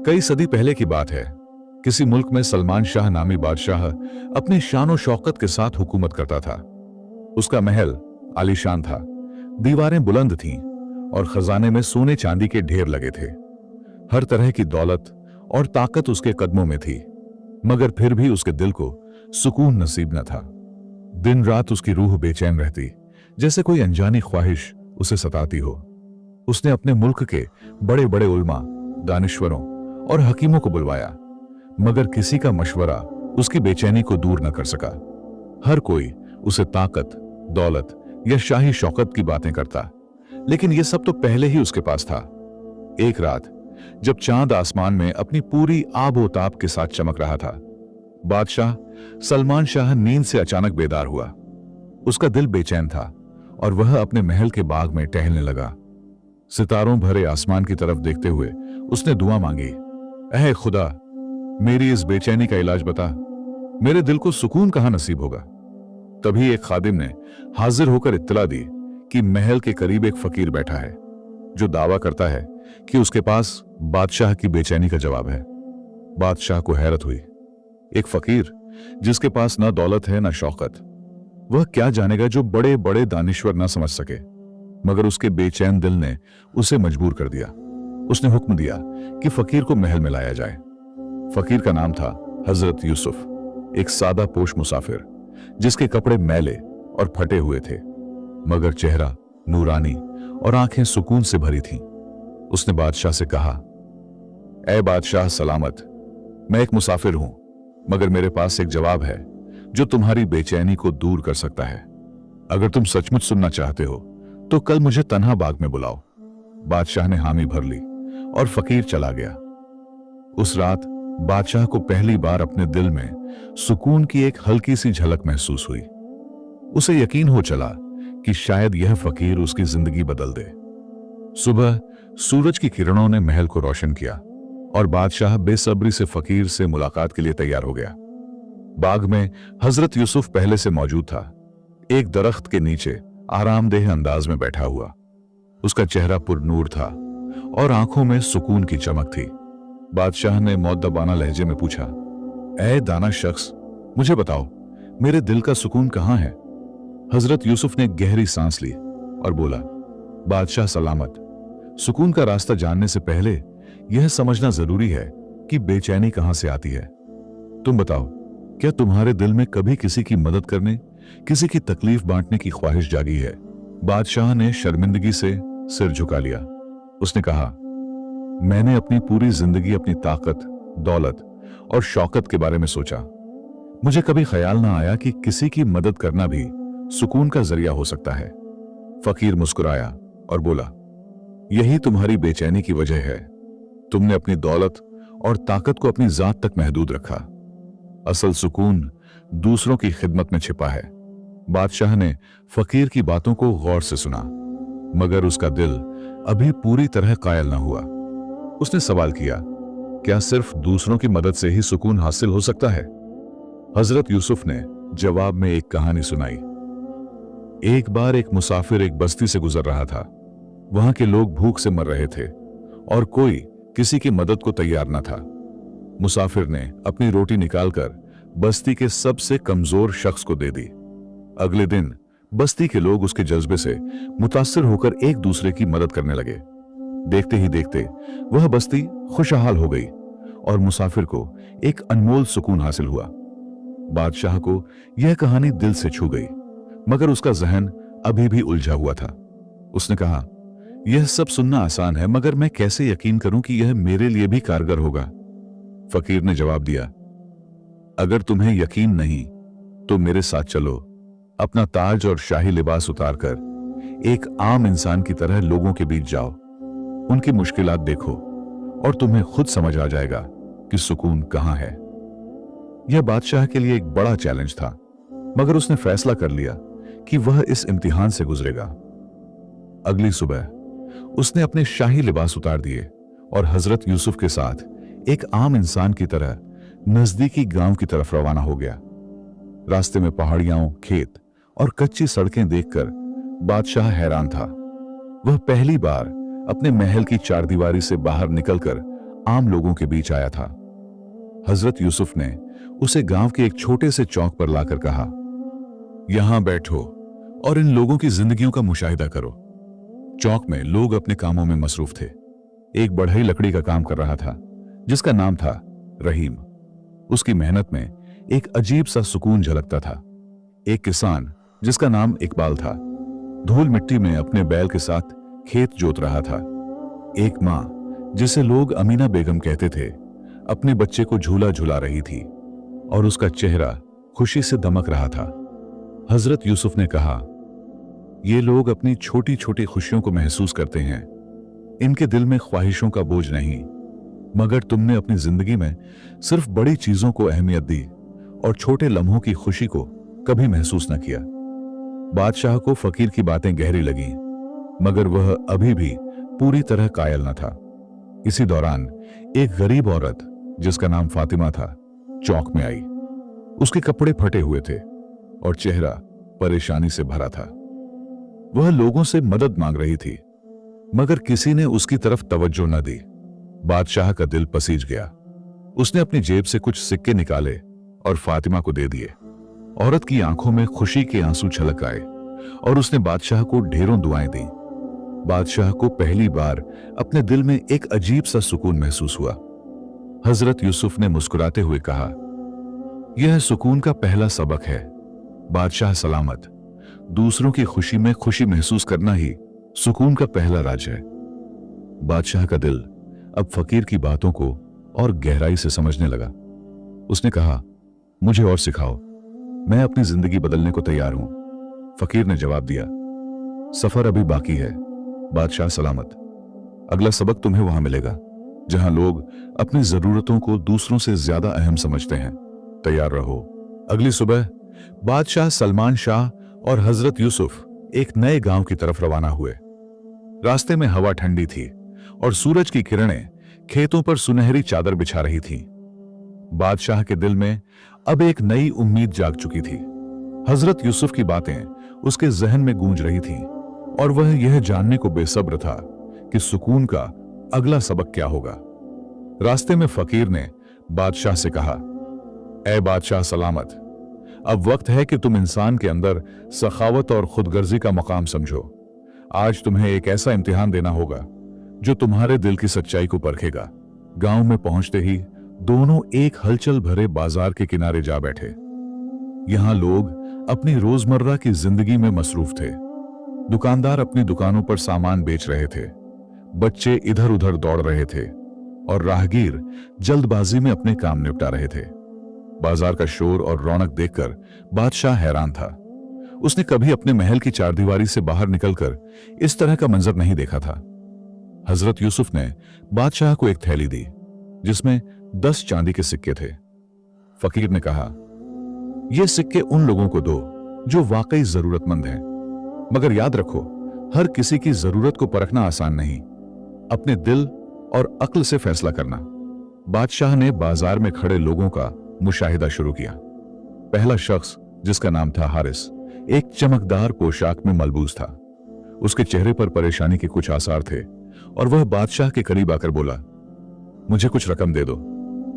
कई सदी पहले की बात है। किसी मुल्क में सलमान शाह नामी बादशाह अपनी शान और शौकत के साथ हुकूमत करता था। उसका महल आलीशान था, दीवारें बुलंद थीं और खजाने में सोने चांदी के ढेर लगे थे। हर तरह की दौलत और ताकत उसके कदमों में थी, मगर फिर भी उसके दिल को सुकून नसीब न था। दिन रात उसकी रूह बेचैन रहती, जैसे कोई अनजानी ख्वाहिश उसे सताती हो। उसने अपने मुल्क के बड़े बड़े उल्मा, दानिश्वरों और हकीमों को बुलवाया, मगर किसी का मशवरा उसकी बेचैनी को दूर न कर सका। हर कोई उसे ताकत, दौलत या शाही शौकत की बातें करता, लेकिन यह सब तो पहले ही उसके पास था। एक रात जब चांद आसमान में अपनी पूरी आबोताब के साथ चमक रहा था, बादशाह सलमान शाह नींद से अचानक बेदार हुआ। उसका दिल बेचैन था और वह अपने महल के बाग में टहलने लगा। सितारों भरे आसमान की तरफ देखते हुए उसने दुआ मांगी, ऐ खुदा, मेरी इस बेचैनी का इलाज बता। मेरे दिल को सुकून कहां नसीब होगा। तभी एक खादिम ने हाजिर होकर इत्तला दी कि महल के करीब एक फकीर बैठा है जो दावा करता है कि उसके पास बादशाह की बेचैनी का जवाब है। बादशाह को हैरत हुई। एक फकीर जिसके पास ना दौलत है ना शौकत, वह क्या जानेगा जो बड़े बड़े दानिश्वर ना समझ सके। मगर उसके बेचैन दिल ने उसे मजबूर कर दिया। उसने हुक्म दिया कि फकीर को महल में लाया जाए। फकीर का नाम था हजरत यूसुफ, एक सादा पोश मुसाफिर जिसके कपड़े मैले और फटे हुए थे, मगर चेहरा नूरानी और आंखें सुकून से भरी थीं। उसने बादशाह से कहा, ऐ बादशाह सलामत, मैं एक मुसाफिर हूं, मगर मेरे पास एक जवाब है जो तुम्हारी बेचैनी को दूर कर सकता है। अगर तुम सचमुच सुनना चाहते हो तो कल मुझे तन्हा बाग में बुलाओ। बादशाह ने हामी भर ली और फकीर चला गया। उस रात बादशाह को पहली बार अपने दिल में सुकून की एक हल्की सी झलक महसूस हुई। उसे यकीन हो चला कि शायद यह फकीर उसकी जिंदगी बदल दे। सुबह सूरज की किरणों ने महल को रोशन किया और बादशाह बेसब्री से फकीर से मुलाकात के लिए तैयार हो गया। बाग में हजरत यूसुफ पहले से मौजूद था, एक दरख्त के नीचे आरामदेह अंदाज में बैठा हुआ। उसका चेहरा पुरनूर था और आंखों में सुकून की चमक थी। बादशाह ने मौद्दबाना लहजे में पूछा, ऐ दाना शख्स, मुझे बताओ, मेरे दिल का सुकून कहां है? हजरत यूसुफ ने गहरी सांस ली और बोला, बादशाह सलामत, सुकून का रास्ता जानने से पहले यह समझना जरूरी है कि बेचैनी कहां से आती है। तुम बताओ, क्या तुम्हारे दिल में कभी किसी की मदद करने, किसी की तकलीफ बांटने की ख्वाहिश जागी है? बादशाह ने शर्मिंदगी से सिर झुका लिया। उसने कहा, मैंने अपनी पूरी जिंदगी अपनी ताकत, दौलत और शौकत के बारे में सोचा। मुझे कभी ख्याल ना आया कि किसी की मदद करना भी सुकून का जरिया हो सकता है। फकीर मुस्कुराया और बोला, यही तुम्हारी बेचैनी की वजह है। तुमने अपनी दौलत और ताकत को अपनी जात तक महदूद रखा। असल सुकून दूसरों की खिदमत में छिपा है। बादशाह ने फकीर की बातों को गौर से सुना, मगर उसका दिल अभी पूरी तरह कायल न हुआ। उसने सवाल किया, क्या सिर्फ दूसरों की मदद से ही सुकून हासिल हो सकता है? हजरत यूसुफ ने जवाब में एक कहानी सुनाई। एक बार एक मुसाफिर एक बस्ती से गुजर रहा था। वहां के लोग भूख से मर रहे थे और कोई किसी की मदद को तैयार न था। मुसाफिर ने अपनी रोटी निकालकर बस्ती के सबसे कमजोर शख्स को दे दी। अगले दिन बस्ती के लोग उसके जज्बे से मुतासिर होकर एक दूसरे की मदद करने लगे। देखते ही देखते वह बस्ती खुशहाल हो गई और मुसाफिर को एक अनमोल सुकून हासिल हुआ। बादशाह को यह कहानी दिल से छू गई, मगर उसका जहन अभी भी उलझा हुआ था। उसने कहा, यह सब सुनना आसान है, मगर मैं कैसे यकीन करूं कि यह मेरे लिए भी कारगर होगा? फकीर ने जवाब दिया, अगर तुम्हें यकीन नहीं तो मेरे साथ चलो। अपना ताज और शाही लिबास उतारकर एक आम इंसान की तरह लोगों के बीच जाओ, उनकी मुश्किलात देखो और तुम्हें खुद समझ आ जाएगा कि सुकून कहां है। यह बादशाह के लिए एक बड़ा चैलेंज था, मगर उसने फैसला कर लिया कि वह इस इम्तिहान से गुजरेगा। अगली सुबह उसने अपने शाही लिबास उतार दिए और हजरत यूसुफ के साथ एक आम इंसान की तरह नजदीकी गांव की तरफ रवाना हो गया। रास्ते में पहाड़ियां, खेत और कच्ची सड़कें देखकर बादशाह हैरान था। वह पहली बार अपने महल की चारदीवारी से बाहर निकलकर आम लोगों के बीच आया था। हजरत यूसुफ ने उसे गांव के एक छोटे से चौक पर लाकर कहा, यहां बैठो और इन लोगों की जिंदगियों का मुशाहिदा करो। चौक में लोग अपने कामों में मसरूफ थे। एक बढ़ई लकड़ी का काम कर रहा था जिसका नाम था रहीम। उसकी मेहनत में एक अजीब सा सुकून झलकता था। एक किसान जिसका नाम इकबाल था, धूल मिट्टी में अपने बैल के साथ खेत जोत रहा था। एक मां जिसे लोग अमीना बेगम कहते थे, अपने बच्चे को झूला झुला रही थी और उसका चेहरा खुशी से दमक रहा था। हजरत यूसुफ ने कहा, ये लोग अपनी छोटी छोटी खुशियों को महसूस करते हैं। इनके दिल में ख्वाहिशों का बोझ नहीं, मगर तुमने अपनी जिंदगी में सिर्फ बड़ी चीजों को अहमियत दी और छोटे लम्हों की खुशी को कभी महसूस न किया। बादशाह को फकीर की बातें गहरी लगी, मगर वह अभी भी पूरी तरह कायल न था। इसी दौरान एक गरीब औरत जिसका नाम फातिमा था चौक में आई। उसके कपड़े फटे हुए थे और चेहरा परेशानी से भरा था। वह लोगों से मदद मांग रही थी, मगर किसी ने उसकी तरफ तवज्जो न दी। बादशाह का दिल पसीज गया। उसने अपनी जेब से कुछ सिक्के निकाले और फातिमा को दे दिए। औरत की आंखों में खुशी के आंसू छलक आए और उसने बादशाह को ढेरों दुआएं दी। बादशाह को पहली बार अपने दिल में एक अजीब सा सुकून महसूस हुआ। हजरत यूसुफ ने मुस्कुराते हुए कहा, यह सुकून का पहला सबक है। बादशाह सलामत। दूसरों की खुशी में खुशी महसूस करना ही सुकून का पहला राज है। बादशाह का दिल अब फकीर की बातों को और गहराई से समझने लगा। उसने कहा, मुझे और सिखाओ, मैं अपनी जिंदगी बदलने को तैयार हूं। फकीर ने जवाब दिया, सफर अभी बाकी है। बादशाह सलामत। अगला सबक तुम्हें वहां मिलेगा जहां लोग अपनी जरूरतों को दूसरों से ज्यादा अहम समझते हैं। तैयार रहो। अगली सुबह बादशाह सलमान शाह और हजरत यूसुफ एक नए गांव की तरफ रवाना हुए। रास्ते में हवा ठंडी थी और सूरज की किरणें खेतों पर सुनहरी चादर बिछा रही थीं। बादशाह के दिल में अब एक नई उम्मीद जाग चुकी थी। हजरत यूसुफ की बातें उसके जहन में गूंज रही थीं और वह यह जानने को बेसब्र था कि सुकून का अगला सबक क्या होगा। रास्ते में फकीर ने बादशाह से कहा, ऐ बादशाह सलामत, अब वक्त है कि तुम इंसान के अंदर सखावत और खुदगर्जी का मकाम समझो। आज तुम्हें एक ऐसा इम्तिहान देना होगा जो तुम्हारे दिल की सच्चाई को परखेगा। गांव में पहुंचते ही दोनों एक हलचल भरे बाजार के किनारे जा बैठे। यहां लोग अपनी रोजमर्रा की जिंदगी में मसरूफ थे। दुकानदार अपनी दुकानों पर सामान बेच रहे थे, बच्चे इधर उधर दौड़ रहे थे और राहगीर जल्दबाजी में अपने काम निपटा रहे थे। बाजार का शोर और रौनक देखकर बादशाह हैरान था। उसने कभी अपने महल की चारदीवारी से बाहर निकलकर इस तरह का मंजर नहीं देखा था। हजरत यूसुफ ने बादशाह को एक थैली दी जिसमें 10 चांदी के सिक्के थे। फकीर ने कहा, ये सिक्के उन लोगों को दो जो वाकई जरूरतमंद हैं, मगर याद रखो, हर किसी की जरूरत को परखना आसान नहीं। अपने दिल और अक्ल से फैसला करना। बादशाह ने बाजार में खड़े लोगों का मुशाहिदा शुरू किया। पहला शख्स, जिसका नाम था हारिस, एक चमकदार पोशाक में मलबूस था। उसके चेहरे पर परेशानी के कुछ आसार थे और वह बादशाह के करीब आकर बोला, मुझे कुछ रकम दे दो,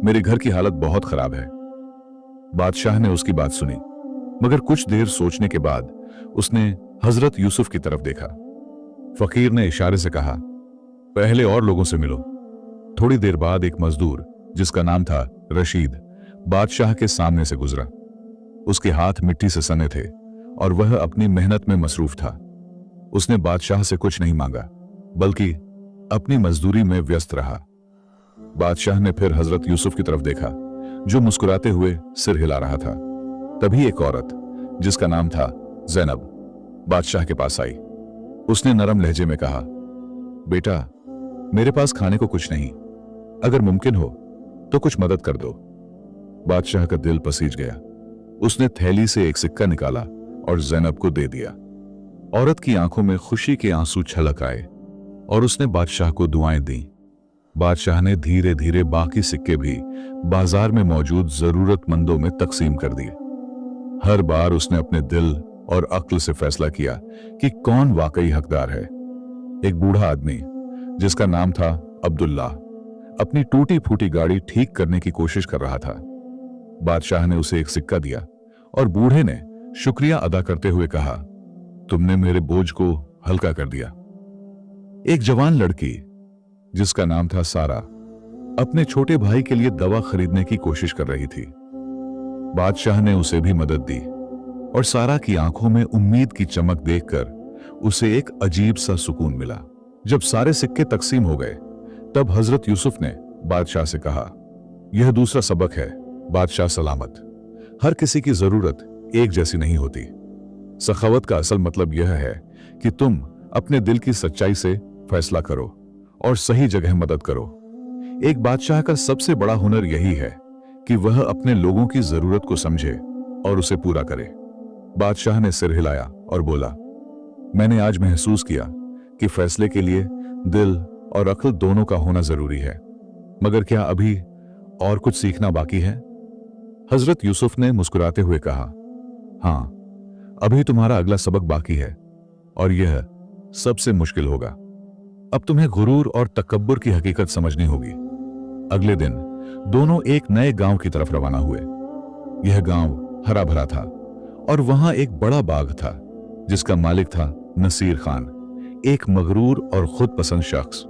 मेरे घर की हालत बहुत खराब है। बादशाह ने उसकी बात सुनी, मगर कुछ देर सोचने के बाद उसने हजरत यूसुफ की तरफ देखा। फकीर ने इशारे से कहा, पहले और लोगों से मिलो। थोड़ी देर बाद एक मजदूर, जिसका नाम था रशीद, बादशाह के सामने से गुजरा। उसके हाथ मिट्टी से सने थे और वह अपनी मेहनत में मसरूफ था। उसने बादशाह से कुछ नहीं मांगा, बल्कि अपनी मजदूरी में व्यस्त रहा। बादशाह ने फिर हजरत यूसुफ की तरफ देखा, जो मुस्कुराते हुए सिर हिला रहा था। तभी एक औरत, जिसका नाम था जैनब, बादशाह के पास आई। उसने नरम लहजे में कहा, बेटा, मेरे पास खाने को कुछ नहीं, अगर मुमकिन हो तो कुछ मदद कर दो। बादशाह का दिल पसीज गया। उसने थैली से एक सिक्का निकाला और जैनब को दे दिया। औरत की आंखों में खुशी के आंसू छलक आए और उसने बादशाह को दुआएं दी। बादशाह ने धीरे धीरे बाकी सिक्के भी बाजार में मौजूद जरूरतमंदों में तकसीम कर दिए। हर बार उसने अपने दिल और अक्ल से फैसला किया कि कौन वाकई हकदार है। एक बूढ़ा आदमी, जिसका नाम था अब्दुल्ला, अपनी टूटी फूटी गाड़ी ठीक करने की कोशिश कर रहा था। बादशाह ने उसे एक सिक्का दिया और बूढ़े ने शुक्रिया अदा करते हुए कहा, तुमने मेरे बोझ को हल्का कर दिया। एक जवान लड़की जिसका नाम था सारा अपने छोटे भाई के लिए दवा खरीदने की कोशिश कर रही थी। बादशाह ने उसे भी मदद दी और सारा की आंखों में उम्मीद की चमक देखकर उसे एक अजीब सा सुकून मिला। जब सारे सिक्के तकसीम हो गए तब हजरत यूसुफ ने बादशाह से कहा, यह दूसरा सबक है बादशाह सलामत, हर किसी की जरूरत एक जैसी नहीं होती। सखावत का असल मतलब यह है कि तुम अपने दिल की सच्चाई से फैसला करो और सही जगह मदद करो। एक बादशाह का सबसे बड़ा हुनर यही है कि वह अपने लोगों की जरूरत को समझे और उसे पूरा करे। बादशाह ने सिर हिलाया और बोला, मैंने आज महसूस किया कि फैसले के लिए दिल और अक्ल दोनों का होना जरूरी है, मगर क्या अभी और कुछ सीखना बाकी है? हजरत यूसुफ ने मुस्कुराते हुए कहा, हां, अभी तुम्हारा अगला सबक बाकी है और यह सबसे मुश्किल होगा। अब तुम्हें गुरूर और तकब्बुर की हकीकत समझनी होगी। अगले दिन दोनों एक नए गांव की तरफ रवाना हुए। यह गांव हरा भरा था और वहां एक बड़ा बाग था जिसका मालिक था नसीर खान, एक मगरूर और खुद पसंद शख्स।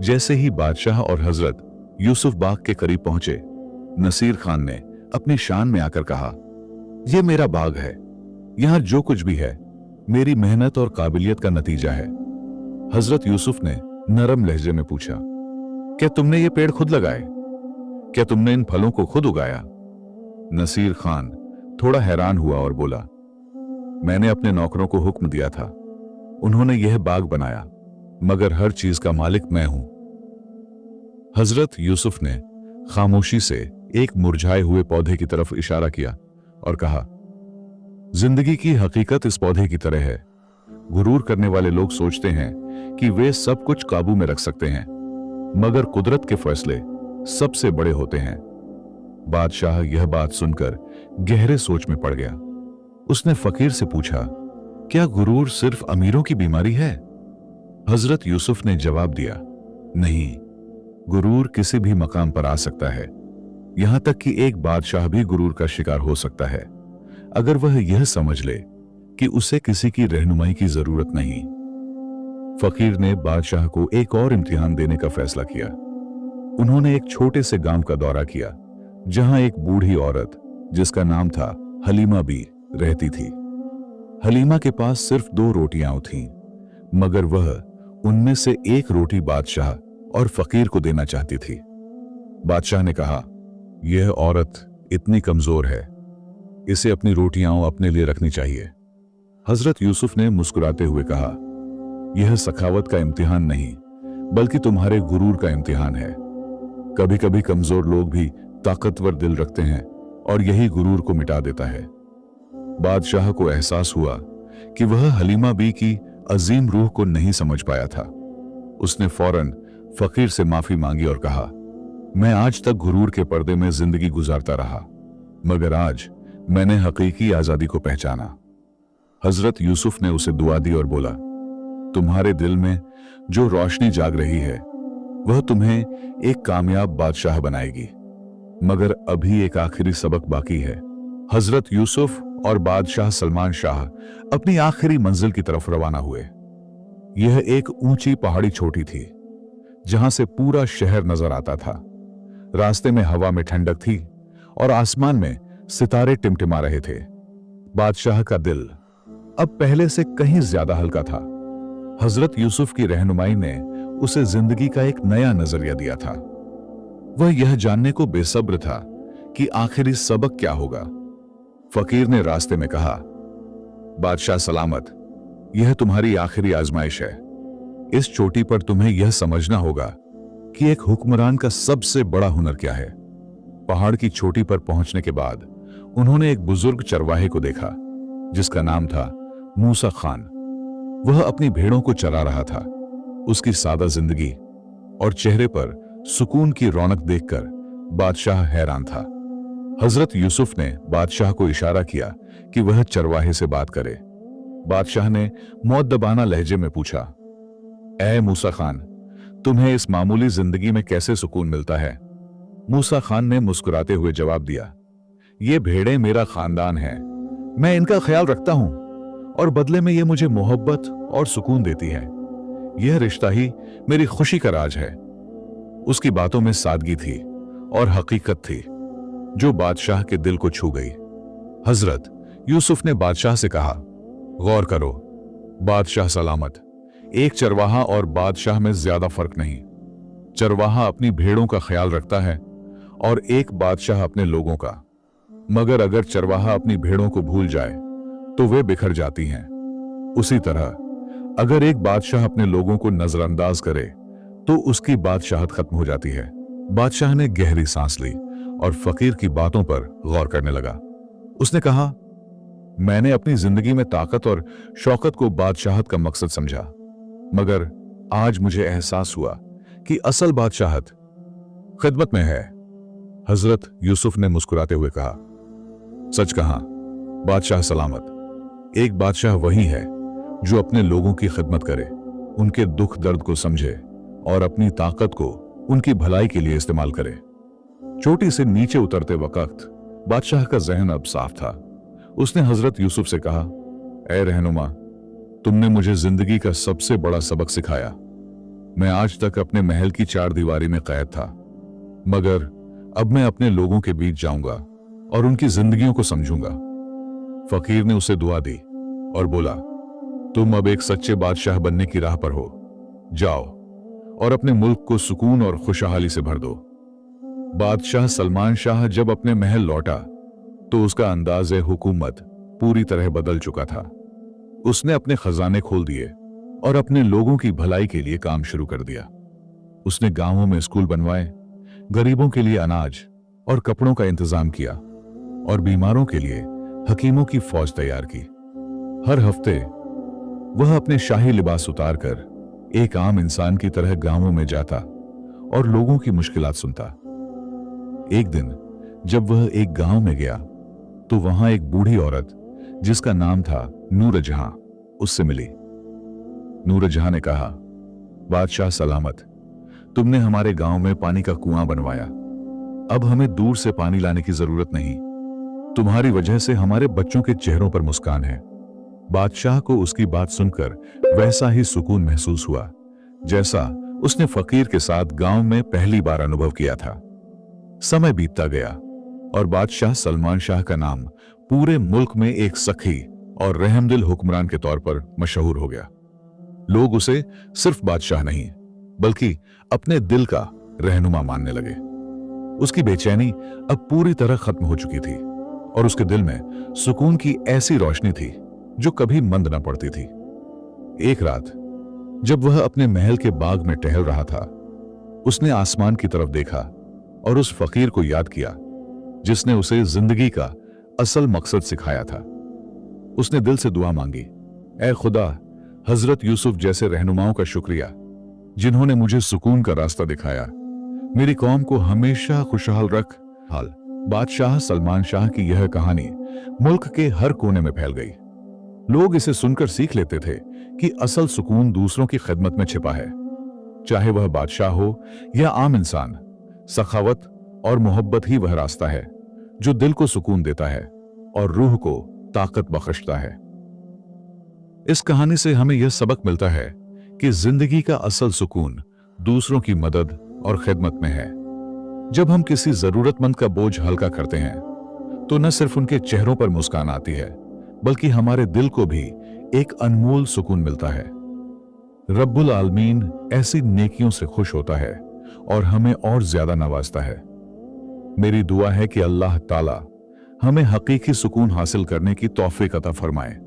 जैसे ही बादशाह और हजरत यूसुफ बाग के करीब पहुंचे, नसीर खान ने अपनी शान में आकर कहा, यह मेरा बाग है, यहां जो कुछ भी है मेरी मेहनत और काबिलियत का नतीजा है। हजरत यूसुफ ने नरम लहजे में पूछा, क्या तुमने ये पेड़ खुद लगाए? क्या तुमने इन फलों को खुद उगाया? नसीर खान थोड़ा हैरान हुआ और बोला, मैंने अपने नौकरों को हुक्म दिया था, उन्होंने यह बाग बनाया, मगर हर चीज का मालिक मैं हूं। हजरत यूसुफ ने खामोशी से एक मुरझाए हुए पौधे की तरफ इशारा किया और कहा, जिंदगी की हकीकत इस पौधे की तरह है। गुरूर करने वाले लोग सोचते हैं कि वे सब कुछ काबू में रख सकते हैं, मगर कुदरत के फैसले सबसे बड़े होते हैं। बादशाह यह बात सुनकर गहरे सोच में पड़ गया। उसने फकीर से पूछा, क्या गुरूर सिर्फ अमीरों की बीमारी है? हजरत यूसुफ ने जवाब दिया, नहीं, गुरूर किसी भी मकाम पर आ सकता है, यहां तक कि एक बादशाह भी गुरूर का शिकार हो सकता है अगर वह यह समझ ले कि उसे किसी की रहनुमाई की जरूरत नहीं। फकीर ने बादशाह को एक और इम्तिहान देने का फैसला किया। उन्होंने एक छोटे से गांव का दौरा किया जहां एक बूढ़ी औरत जिसका नाम था हलीमा बी रहती थी। हलीमा के पास सिर्फ 2 रोटियां थीं, मगर वह उनमें से एक रोटी बादशाह और फकीर को देना चाहती थी। बादशाह ने कहा, यह औरत इतनी कमजोर है, इसे अपनी रोटियां अपने लिए रखनी चाहिए। हजरत यूसुफ ने मुस्कुराते हुए कहा, यह सखावत का इम्तिहान नहीं बल्कि तुम्हारे गुरूर का इम्तिहान है। कभी कभी कमजोर लोग भी ताकतवर दिल रखते हैं और यही गुरूर को मिटा देता है। बादशाह को एहसास हुआ कि वह हलीमा बी की अजीम रूह को नहीं समझ पाया था। उसने फौरन फकीर से माफी मांगी और कहा, मैं आज तक गुरूर के पर्दे में जिंदगी गुजारता रहा, मगर आज मैंने हकीकी आजादी को पहचाना। हजरत यूसुफ ने उसे दुआ दी और बोला, तुम्हारे दिल में जो रोशनी जाग रही है वह तुम्हें एक कामयाब बादशाह बनाएगी, मगर अभी एक आखिरी सबक बाकी है। हजरत यूसुफ और बादशाह सलमान शाह अपनी आखिरी मंजिल की तरफ रवाना हुए। यह एक ऊंची पहाड़ी चोटी थी जहां से पूरा शहर नजर आता था। रास्ते में हवा में ठंडक थी और आसमान में सितारे टिमटिमा रहे थे। बादशाह का दिल अब पहले से कहीं ज्यादा हल्का था। हजरत यूसुफ की रहनुमाई ने उसे जिंदगी का एक नया नजरिया दिया था। वह यह जानने को बेसब्र था कि आखिरी सबक क्या होगा। फकीर ने रास्ते में कहा, बादशाह सलामत, यह तुम्हारी आखिरी आजमाइश है। इस चोटी पर तुम्हें यह समझना होगा कि एक हुक्मरान का सबसे बड़ा हुनर क्या है। पहाड़ की चोटी पर पहुंचने के बाद उन्होंने एक बुजुर्ग चरवाहे को देखा जिसका नाम था मूसा खान। वह अपनी भेड़ों को चरा रहा था। उसकी सादा जिंदगी और चेहरे पर सुकून की रौनक देखकर बादशाह हैरान था। हजरत यूसुफ ने बादशाह को इशारा किया कि वह चरवाहे से बात करे। बादशाह ने मुअद्दबाना लहजे में पूछा, ऐ मूसा खान, तुम्हें इस मामूली जिंदगी में कैसे सुकून मिलता है? मूसा खान ने मुस्कुराते हुए जवाब दिया, ये भेड़ें मेरा खानदान है, मैं इनका ख्याल रखता हूं और बदले में ये मुझे मोहब्बत और सुकून देती है। यह रिश्ता ही मेरी खुशी का राज है। उसकी बातों में सादगी थी और हकीकत थी जो बादशाह के दिल को छू गई। हजरत यूसुफ ने बादशाह से कहा, गौर करो बादशाह सलामत, एक चरवाहा और बादशाह में ज्यादा फर्क नहीं। चरवाहा अपनी भेड़ों का ख्याल रखता है और एक बादशाह अपने लोगों का। मगर अगर चरवाहा अपनी भेड़ों को भूल जाए तो वे बिखर जाती हैं। उसी तरह अगर एक बादशाह अपने लोगों को नजरअंदाज करे तो उसकी बादशाहत खत्म हो जाती है। बादशाह ने गहरी सांस ली और फकीर की बातों पर गौर करने लगा। उसने कहा, मैंने अपनी जिंदगी में ताकत और शौकत को बादशाहत का मकसद समझा, मगर आज मुझे एहसास हुआ कि असल बादशाहत खिदमत में है। हजरत यूसुफ ने मुस्कुराते हुए कहा, सच कहा बादशाह सलामत। एक बादशाह वही है जो अपने लोगों की खिदमत करे, उनके दुख दर्द को समझे और अपनी ताकत को उनकी भलाई के लिए इस्तेमाल करे। चोटी से नीचे उतरते वक्त बादशाह का जहन अब साफ था। उसने हजरत यूसुफ से कहा, ए रहनुमा, तुमने मुझे जिंदगी का सबसे बड़ा सबक सिखाया। मैं आज तक अपने महल की चार दीवारी में कैद था, मगर अब मैं अपने लोगों के बीच जाऊंगा और उनकी जिंदगियों को समझूंगा। फकीर ने उसे दुआ दी और बोला, तुम अब एक सच्चे बादशाह बनने की राह पर हो। जाओ और अपने मुल्क को सुकून और खुशहाली से भर दो। बादशाह सलमान शाह जब अपने महल लौटा तो उसका अंदाज़े हुकूमत पूरी तरह बदल चुका था। उसने अपने खजाने खोल दिए और अपने लोगों की भलाई के लिए काम शुरू कर दिया। उसने गांवों में स्कूल बनवाए, गरीबों के लिए अनाज और कपड़ों का इंतजाम किया और बीमारों के लिए हकीमों की फौज तैयार की। हर हफ्ते वह अपने शाही लिबास उतारकर एक आम इंसान की तरह गांवों में जाता और लोगों की मुश्किलात सुनता। एक दिन जब वह एक गांव में गया तो वहां एक बूढ़ी औरत जिसका नाम था नूर जहां उससे मिली। नूर जहां ने कहा, बादशाह सलामत, तुमने हमारे गांव में पानी का कुआं बनवाया। अब हमें दूर से पानी लाने की जरूरत नहीं। तुम्हारी वजह से हमारे बच्चों के चेहरों पर मुस्कान है। बादशाह को उसकी बात सुनकर वैसा ही सुकून महसूस हुआ जैसा उसने फकीर के साथ गांव में पहली बार अनुभव किया था। समय बीतता गया और बादशाह सलमान शाह का नाम पूरे मुल्क में एक सखी और रहमदिल हुक्मरान के तौर पर मशहूर हो गया। लोग उसे सिर्फ बादशाह नहीं बल्कि अपने दिल का रहनुमा मानने लगे। उसकी बेचैनी अब पूरी तरह खत्म हो चुकी थी और उसके दिल में सुकून की ऐसी रोशनी थी जो कभी मंद न पड़ती थी। एक रात जब वह अपने महल के बाग में टहल रहा था, उसने आसमान की तरफ देखा और उस फकीर को याद किया जिसने उसे जिंदगी का असल मकसद सिखाया था। उसने दिल से दुआ मांगी, ऐ खुदा, हजरत यूसुफ जैसे रहनुमाओं का शुक्रिया जिन्होंने मुझे सुकून का रास्ता दिखाया। मेरी कौम को हमेशा खुशहाल रख। हाल बादशाह सलमान शाह की यह कहानी मुल्क के हर कोने में फैल गई। लोग इसे सुनकर सीख लेते थे कि असल सुकून दूसरों की खिदमत में छिपा है। चाहे वह बादशाह हो या आम इंसान, सखावत और मोहब्बत ही वह रास्ता है जो दिल को सुकून देता है और रूह को ताकत बख्शता है। इस कहानी से हमें यह सबक मिलता है कि जिंदगी का असल सुकून दूसरों की मदद और खिदमत में है। जब हम किसी जरूरतमंद का बोझ हल्का करते हैं तो न सिर्फ उनके चेहरों पर मुस्कान आती है बल्कि हमारे दिल को भी एक अनमोल सुकून मिलता है। रब्बुल आलमीन ऐसी नेकियों से खुश होता है और हमें और ज्यादा नवाजता है। मेरी दुआ है कि अल्लाह ताला हमें हकीकी सुकून हासिल करने की तौफीक अता फरमाए।